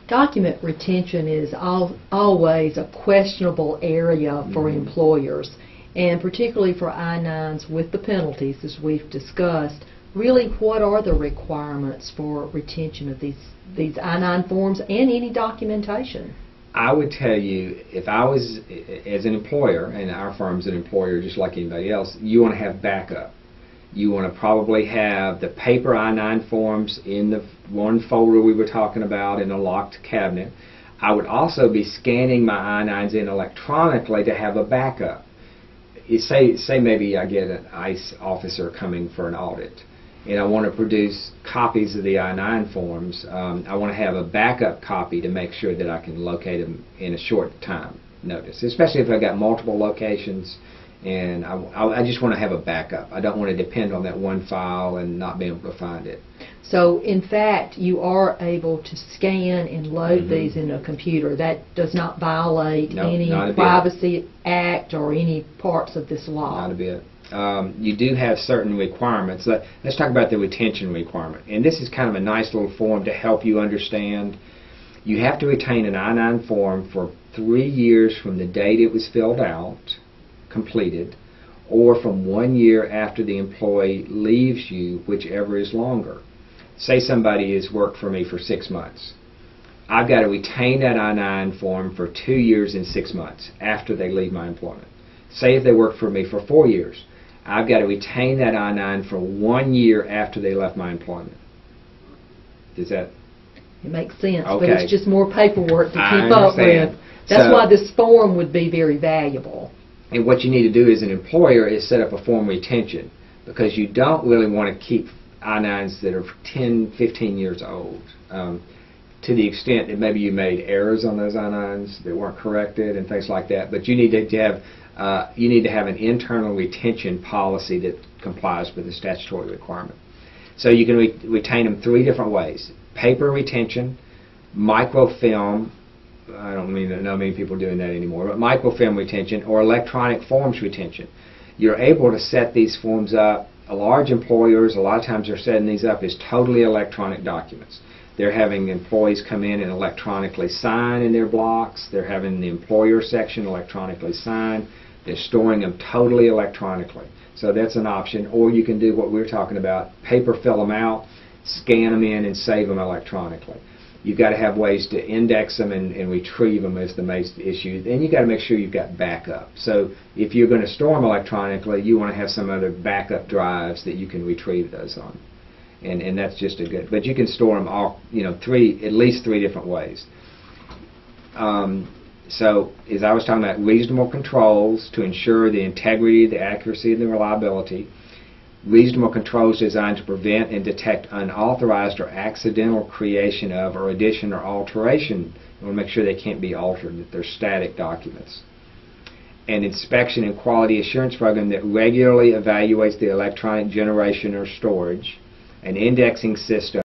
Document retention is always a questionable area for employers, and particularly for I-9s with the penalties, as we've discussed. Really, what are the requirements for retention of these I-9 forms and any documentation? I would tell you, if I was, as an employer, and our firm's an employer just like anybody else, you want to have backup. You want to probably have the paper I-9 forms in the one folder we were talking about in a locked cabinet. I would also be scanning my I-9s in electronically to have a backup. Say maybe I get an ICE officer coming for an audit, and I want to produce copies of the I-9 forms. I want to have a backup copy to make sure that I can locate them in a short time notice, especially if I've got multiple locations, and I just want to have a backup. I don't want to depend on that one file and not be able to find it. So, in fact, you are able to scan and load these in a computer. That does not violate any Privacy Act or any parts of this law. Not a bit. You do have certain requirements. Let's talk about the retention requirement. And this is kind of a nice little form to help you understand. You have to retain an I-9 form for 3 years from the date it was filled out, completed, or from 1 year after the employee leaves you, whichever is longer. Say somebody has worked for me for 6 months. I've got to retain that I-9 form for 2 years and 6 months after they leave my employment. Say if they worked for me for 4 years, I've got to retain that I-9 for 1 year after they left my employment. Does that? It makes sense, okay. But it's just more paperwork to keep up with. That's why this form would be very valuable. And what you need to do as an employer is set up a form retention, because you don't really want to keep I-9s that are 10, 15 years old. To the extent that maybe you made errors on those I-9s that weren't corrected and things like that, but you need to have an internal retention policy that complies with the statutory requirement. So you can retain them 3 different ways: paper retention, microfilm. I don't know many people doing that anymore, but microfilm retention, or electronic forms retention. You're able to set these forms up. Large employers, a lot of times they're setting these up as totally electronic documents. They're having employees come in and electronically sign in their blocks. They're having the employer section electronically sign. They're storing them totally electronically. So that's an option. Or you can do what we're talking about: paper fill them out, scan them in, and save them electronically. You've got to have ways to index them and retrieve them is the main issue. And you've got to make sure you've got backup. So if you're going to store them electronically, you want to have some other backup drives that you can retrieve those on. And that's just a good. But you can store them all, at least three different ways. So as I was talking about, reasonable controls to ensure the integrity, the accuracy, and the reliability. Reasonable controls designed to prevent and detect unauthorized or accidental creation of, or addition or alteration. You want to make sure they can't be altered, that they're static documents. An inspection and quality assurance program that regularly evaluates the electronic generation or storage. An indexing system